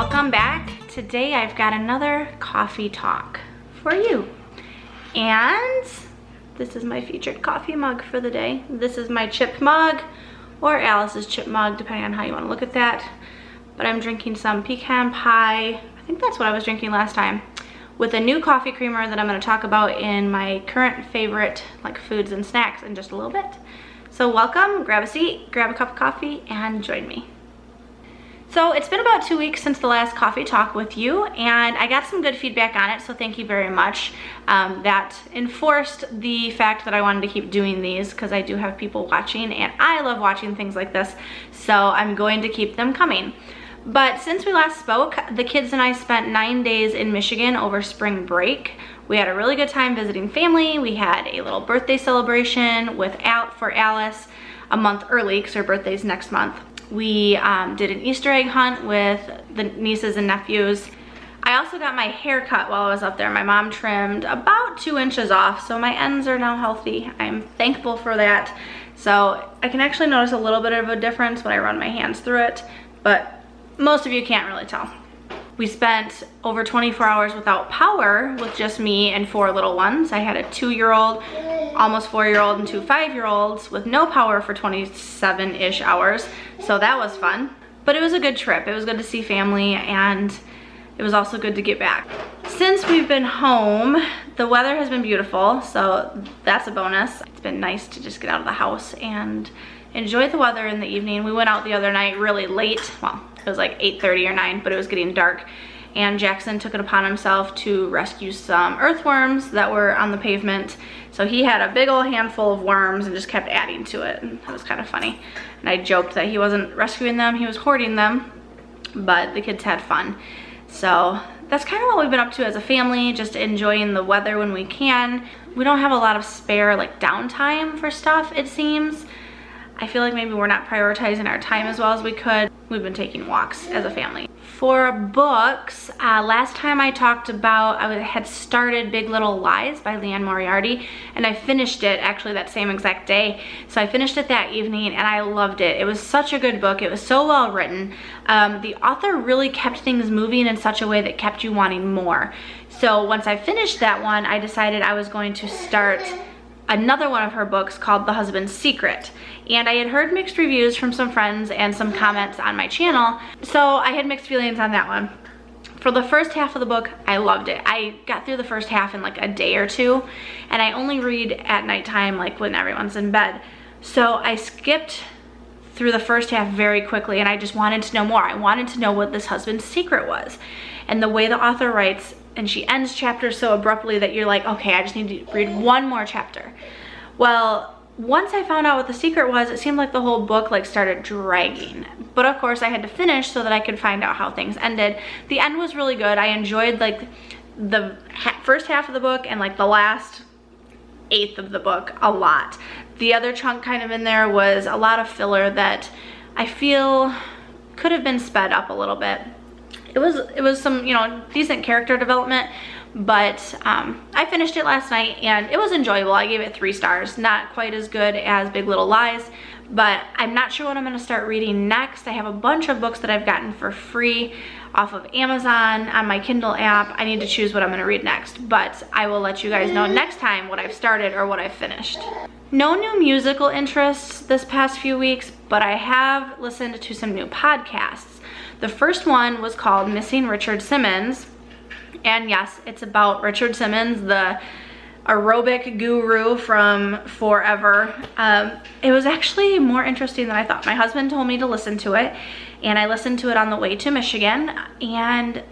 Welcome back. Today I've got another coffee talk for you. And this is my featured coffee mug for the day. This is my chip mug, or Alice's chip mug, depending on how you want to look at that. But I'm drinking some pecan pie, I think that's what I was drinking last time, with a new coffee creamer that I'm going to talk about in my current favorite like foods and snacks in just a little bit. So welcome, grab a seat, grab a cup of coffee, and join me. So it's been about 2 weeks since the last coffee talk with you, and I got some good feedback on it, so thank you very much. That enforced the fact that I wanted to keep doing these because I do have people watching, and I love watching things like this, so I'm going to keep them coming. But since we last spoke, the kids and I spent 9 days in Michigan over spring break. We had a really good time visiting family. We had a little birthday celebration for Alice a month early because her birthday's next month. We did an Easter egg hunt with the nieces and nephews. I also got my hair cut while I was up there. My mom trimmed about 2 inches off, so my ends are now healthy. I'm thankful for that. So I can actually notice a little bit of a difference when I run my hands through it, but most of you can't really tell. We spent over 24 hours without power with just me and 4 little ones. I had a 2-year-old, almost 4-year-old, and 2 5-year-olds with no power for 27-ish hours. So that was fun. But it was a good trip. It was good to see family, and it was also good to get back. Since we've been home, the weather has been beautiful, so that's a bonus. It's been nice to just get out of the house and enjoy the weather in the evening. We went out the other night really late. Well, it was like 8:30 or 9, but it was getting dark. And Jackson took it upon himself to rescue some earthworms that were on the pavement. So he had a big old handful of worms and just kept adding to it. And that was kind of funny. And I joked that he wasn't rescuing them, he was hoarding them. But the kids had fun. So that's kind of what we've been up to as a family, just enjoying the weather when we can. We don't have a lot of spare like downtime for stuff, it seems. I feel like maybe we're not prioritizing our time as well as we could. We've been taking walks as a family. For books, last time I talked about, I had started Big Little Lies by Leanne Moriarty, and I finished it actually that same exact day. So I finished it that evening and I loved it. It was such a good book. It was so well written. The author really kept things moving in such a way that kept you wanting more. So once I finished that one, I decided I was going to start another one of her books called The Husband's Secret. And I had heard mixed reviews from some friends and some comments on my channel, so I had mixed feelings on that one. For the first half of the book, I loved it. I got through the first half in like a day or two, and I only read at nighttime, like when everyone's in bed. So I skipped through the first half very quickly, and I just wanted to know more. I wanted to know what this husband's secret was. And the way the author writes, and she ends chapters so abruptly that you're like, okay, I just need to read one more chapter. Well, once I found out what the secret was, it seemed like the whole book like started dragging. But of course I had to finish so that I could find out how things ended. The end was really good. I enjoyed like the first half of the book and like the last 1/8 of the book a lot. The other chunk kind of in there was a lot of filler that I feel could have been sped up a little bit. It was some, you know, decent character development, but I finished it last night and it was enjoyable. I gave it 3 stars. Not quite as good as Big Little Lies, but I'm not sure what I'm going to start reading next. I have a bunch of books that I've gotten for free off of Amazon on my Kindle app. I need to choose what I'm going to read next, but I will let you guys know next time what I've started or what I've finished. No new musical interests this past few weeks, but I have listened to some new podcasts. The first one was called Missing Richard Simmons, and yes, it's about Richard Simmons, the aerobic guru from forever. It was actually more interesting than I thought. My husband told me to listen to it, and I listened to it on the way to Michigan, and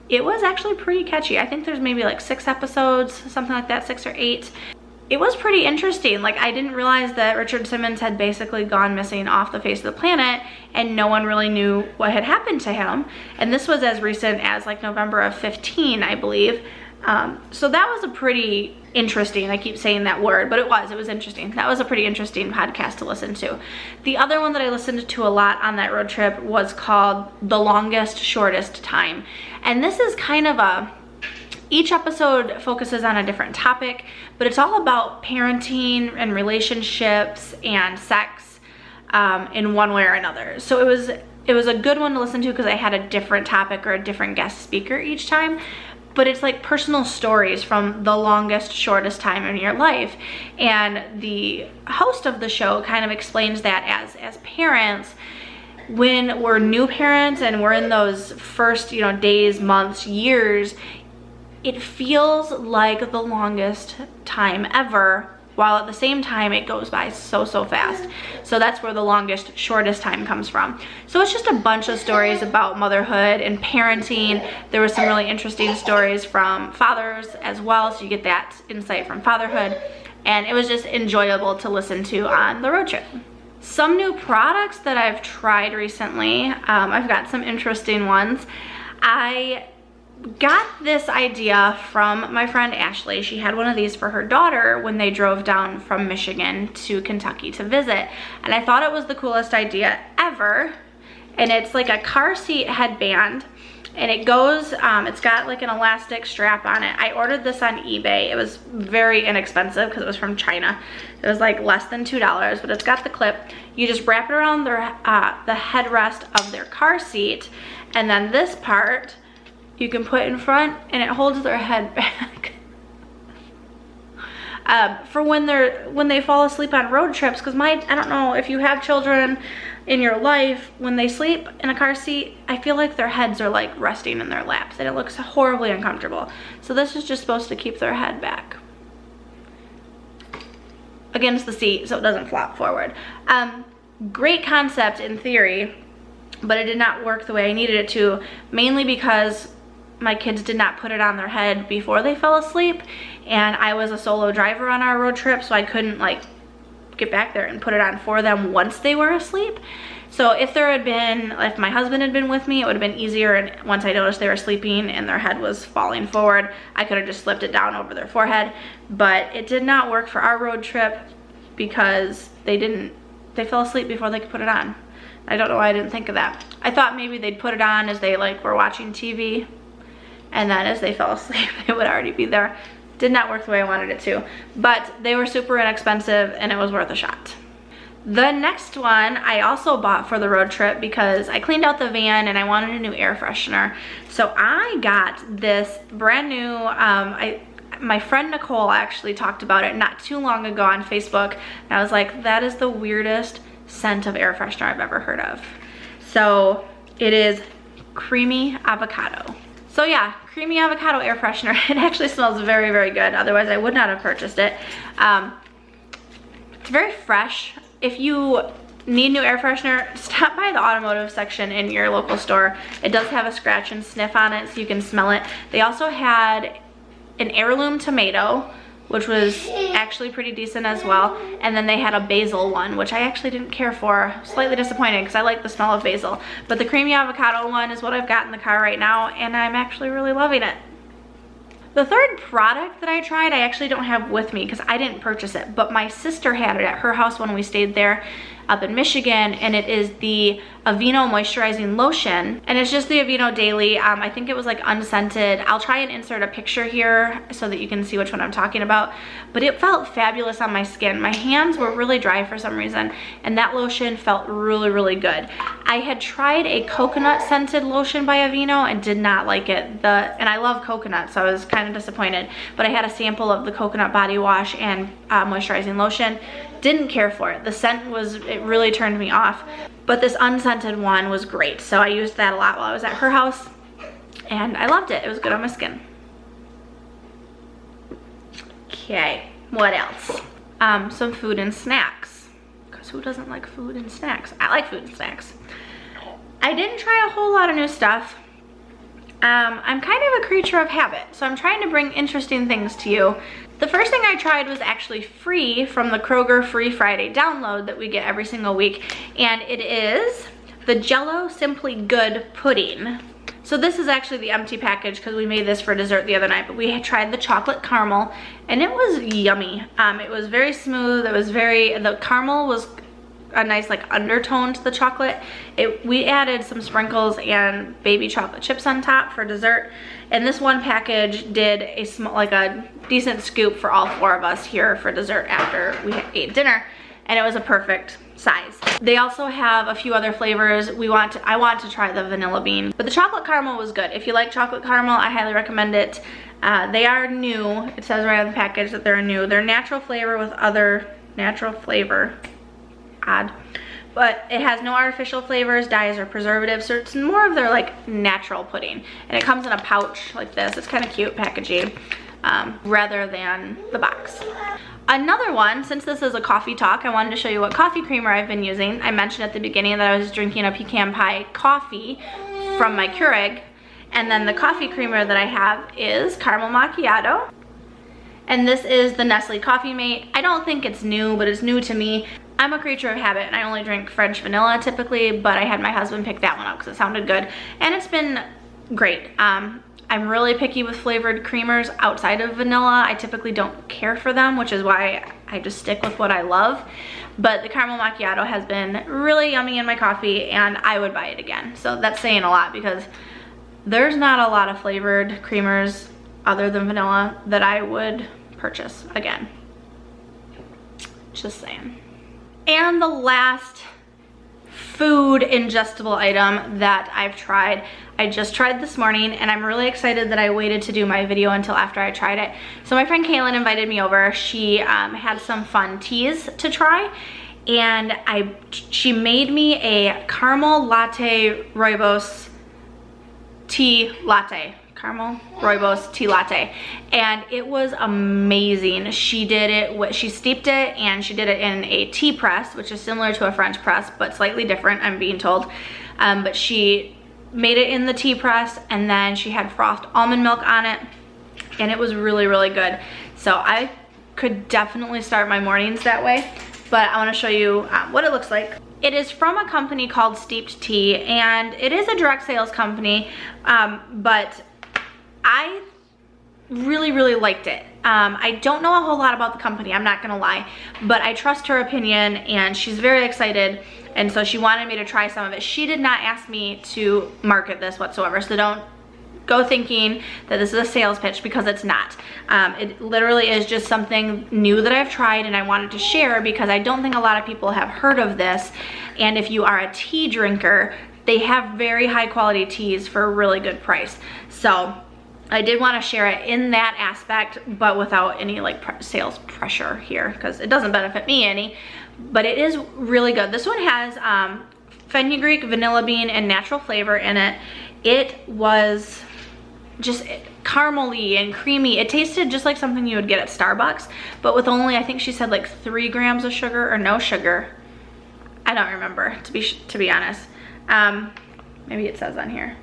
it was actually pretty catchy. I think there's maybe like 6 episodes, something like that, 6 or 8. It was pretty interesting. Like, I didn't realize that Richard Simmons had basically gone missing off the face of the planet and no one really knew what had happened to him. And this was as recent as like November of 15, I believe. So that was a pretty interesting, I keep saying that word, but it was interesting. That was a pretty interesting podcast to listen to. The other one that I listened to a lot on that road trip was called The Longest Shortest Time. And this is kind of each episode focuses on a different topic, but it's all about parenting and relationships and sex in one way or another. So it it was a good one to listen to because I had a different topic or a different guest speaker each time. But it's like personal stories from the longest, shortest time in your life. And the host of the show kind of explains that as parents, when we're new parents and we're in those first, you know, days, months, years, it feels like the longest time ever, while at the same time it goes by so fast. So that's where the longest, shortest time comes from. So it's just a bunch of stories about motherhood and parenting. There were some really interesting stories from fathers as well, so you get that insight from fatherhood. And it was just enjoyable to listen to on the road trip. Some new products that I've tried recently, I've got some interesting ones. I got this idea from my friend Ashley. She had one of these for her daughter when they drove down from Michigan to Kentucky to visit, and I thought it was the coolest idea ever. And it's like a car seat headband, and it goes, it's got like an elastic strap on it. I ordered this on eBay. It was very inexpensive because it was from China. It was like less than $2, but it's got the clip. You just wrap it around their, the headrest of their car seat, and then this part you can put in front, and it holds their head back. For when they fall asleep on road trips, because I don't know if you have children in your life, when they sleep in a car seat, I feel like their heads are like resting in their laps, and it looks horribly uncomfortable. So this is just supposed to keep their head back against the seat so it doesn't flop forward. Great concept in theory, but it did not work the way I needed it to, mainly because my kids did not put it on their head before they fell asleep, and I was a solo driver on our road trip, so I couldn't like get back there and put it on for them once they were asleep. So if my husband had been with me, it would have been easier, and once I noticed they were sleeping and their head was falling forward, I could have just slipped it down over their forehead. But it did not work for our road trip because they fell asleep before they could put it on. I don't know why I didn't think of that. I thought maybe they'd put it on as they like were watching TV, and then as they fell asleep, it would already be there. Did not work the way I wanted it to, but they were super inexpensive and it was worth a shot. The next one I also bought for the road trip because I cleaned out the van and I wanted a new air freshener. So I got this brand new, my friend Nicole actually talked about it not too long ago on Facebook, and I was like, that is the weirdest scent of air freshener I've ever heard of. So it is creamy avocado. So yeah, creamy avocado air freshener. It actually smells very, very good. Otherwise I would not have purchased it. It's very fresh. If you need new air freshener, stop by the automotive section in your local store. It does have a scratch and sniff on it so you can smell it. They also had an heirloom tomato, which was actually pretty decent as well. And then they had a basil one, which I actually didn't care for. Slightly disappointed because I like the smell of basil. But the creamy avocado one is what I've got in the car right now, and I'm actually really loving it. The third product that I tried, I actually don't have with me because I didn't purchase it, but my sister had it at her house when we stayed there up in Michigan, and it is the Aveeno moisturizing lotion, and it's just the Aveeno Daily. I think it was like unscented. I'll try and insert a picture here so that you can see which one I'm talking about, but it felt fabulous on my skin. My hands were really dry for some reason, and that lotion felt really, really good. I had tried a coconut scented lotion by Aveeno and did not like it. And I love coconut, so I was kind of disappointed, but I had a sample of the coconut body wash and moisturizing lotion. Didn't care for it. The scent it really turned me off, but this unscented one was great, so I used that a lot while I was at her house, and I loved it. It was good on my skin. Okay, what else? Some food and snacks, because who doesn't like food and snacks? I like food and snacks. I didn't try a whole lot of new stuff. I'm kind of a creature of habit, so I'm trying to bring interesting things to you. The first thing I tried was actually free from the Kroger Free Friday download that we get every single week, and it is the Jell-O Simply Good Pudding. So this is actually the empty package because we made this for dessert the other night, but we had tried the chocolate caramel, and it was yummy. It was very smooth. The caramel was a nice like undertone to the chocolate. We added some sprinkles and baby chocolate chips on top for dessert, and this one package did a decent scoop for all 4 of us here for dessert after we ate dinner, and it was a perfect size. They also have a few other flavors. I want to try the vanilla bean, but the chocolate caramel was good. If you like chocolate caramel, I highly recommend it. They are new. It says right on the package that they're new. They're natural flavor with other natural flavor. Odd. But it has no artificial flavors, dyes, or preservatives, so it's more of their like natural pudding. And it comes in a pouch like this. It's kind of cute packaging, rather than the box. Another one, since this is a coffee talk, I wanted to show you what coffee creamer I've been using. I mentioned at the beginning that I was drinking a pecan pie coffee from my Keurig. And then the coffee creamer that I have is caramel macchiato. And this is the Nestle Coffee Mate. I don't think it's new, but it's new to me. I'm a creature of habit and I only drink French vanilla typically, but I had my husband pick that one up because it sounded good. And it's been great. I'm really picky with flavored creamers outside of vanilla. I typically don't care for them, which is why I just stick with what I love. But the caramel macchiato has been really yummy in my coffee and I would buy it again. So that's saying a lot because there's not a lot of flavored creamers other than vanilla that I would purchase again. Just saying. And the last food ingestible item that I've tried, I just tried this morning and I'm really excited that I waited to do my video until after I tried it. So my friend Kaylin invited me over. She had some fun teas to try and she made me a caramel latte rooibos tea latte. Caramel rooibos tea latte, and it was amazing. She did it, she steeped it and she did it in a tea press, which is similar to a French press but slightly different, I'm being told. But she made it in the tea press and then she had frothed almond milk on it and it was really, really good. So I could definitely start my mornings that way, but I want to show you what it looks like. It is from a company called Steeped Tea and it is a direct sales company, but I really, really liked it. I don't know a whole lot about the company, I'm not gonna lie, but I trust her opinion and she's very excited and so she wanted me to try some of it. She did not ask me to market this whatsoever, so don't go thinking that this is a sales pitch because it's not. It literally is just something new that I've tried and I wanted to share because I don't think a lot of people have heard of this, and if you are a tea drinker, they have very high quality teas for a really good price. So I did want to share it in that aspect, but without any like sales pressure here because it doesn't benefit me any, but it is really good. This one has fenugreek, vanilla bean, and natural flavor in it. It was just caramely and creamy. It tasted just like something you would get at Starbucks, but with only, I think she said like 3 grams of sugar or no sugar. I don't remember, to be honest. Maybe it says on here.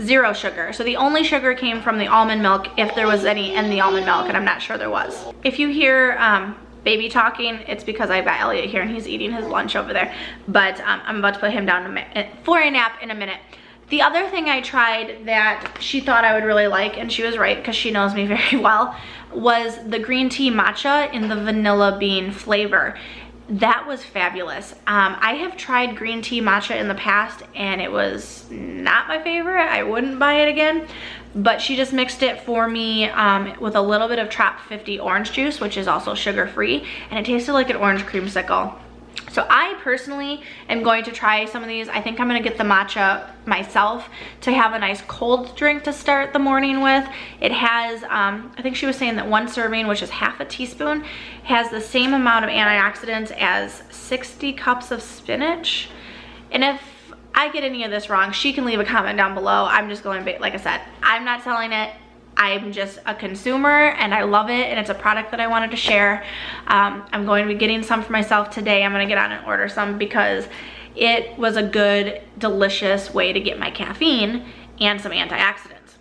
0 sugar. So the only sugar came from the almond milk, if there was any in the almond milk, and I'm not sure there was. If you hear baby talking, it's because I've got Elliot here and he's eating his lunch over there. But I'm about to put him down for a nap in a minute. The other thing I tried that she thought I would really like, and she was right because she knows me very well, was the green tea matcha in the vanilla bean flavor. That was fabulous. I have tried green tea matcha in the past and it was not my favorite. I wouldn't buy it again, but she just mixed it for me with a little bit of Trop 50 orange juice, which is also sugar-free, and it tasted like an orange creamsicle. So I personally am going to try some of these. I think I'm gonna get the matcha myself to have a nice cold drink to start the morning with. It has, I think she was saying that 1 serving, which is half a teaspoon, has the same amount of antioxidants as 60 cups of spinach. And if I get any of this wrong, she can leave a comment down below. I'm just going, like I said, I'm not selling it. I'm just a consumer and I love it, and it's a product that I wanted to share. I'm going to be getting some for myself today. I'm gonna get on and order some because it was a good, delicious way to get my caffeine and some antioxidants.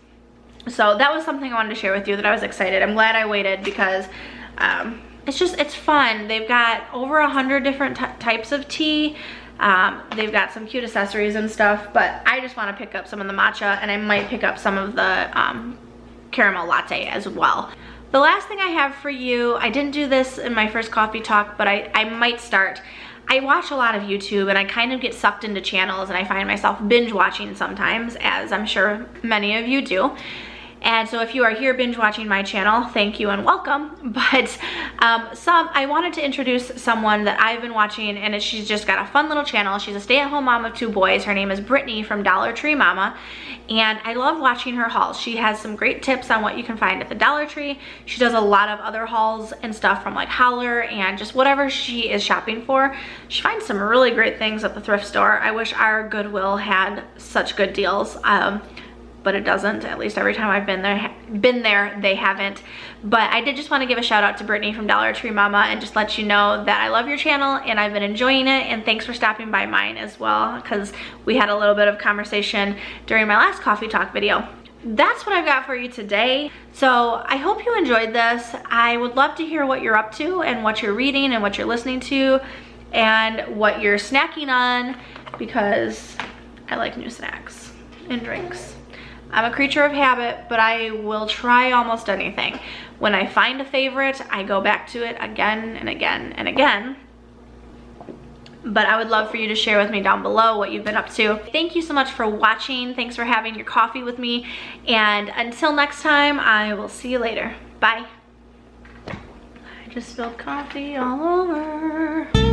So that was something I wanted to share with you that I was excited. I'm glad I waited because it's fun. They've got over 100 different types of tea. They've got some cute accessories and stuff, but I just want to pick up some of the matcha, and I might pick up some of the caramel latte as well. The last thing I have for you, I didn't do this in my first coffee talk, but I might start. I watch a lot of YouTube and I kind of get sucked into channels and I find myself binge watching sometimes, as I'm sure many of you do. And so if you are here binge watching my channel, thank you and welcome. But I wanted to introduce someone that I've been watching, and she's just got a fun little channel. She's a stay-at-home mom of 2 boys. Her name is Brittany from Dollar Tree Mama, and I love watching her hauls. She has some great tips on what you can find at the Dollar Tree. She does a lot of other hauls and stuff from like Howler and just whatever she is shopping for. She finds some really great things at the thrift store. I wish our Goodwill had such good deals. But it doesn't. At least every time I've been there, they haven't. But I did just want to give a shout out to Brittany from Dollar Tree Mama and just let you know that I love your channel and I've been enjoying it, and thanks for stopping by mine as well, because we had a little bit of conversation during my last coffee talk video. That's what I've got for you today. So I hope you enjoyed this. I would love to hear what you're up to and what you're reading and what you're listening to and what you're snacking on, because I like new snacks and drinks. I'm a creature of habit, but I will try almost anything. When I find a favorite, I go back to it again and again and again. But I would love for you to share with me down below what you've been up to. Thank you so much for watching. Thanks for having your coffee with me. And until next time, I will see you later. Bye. I just spilled coffee all over.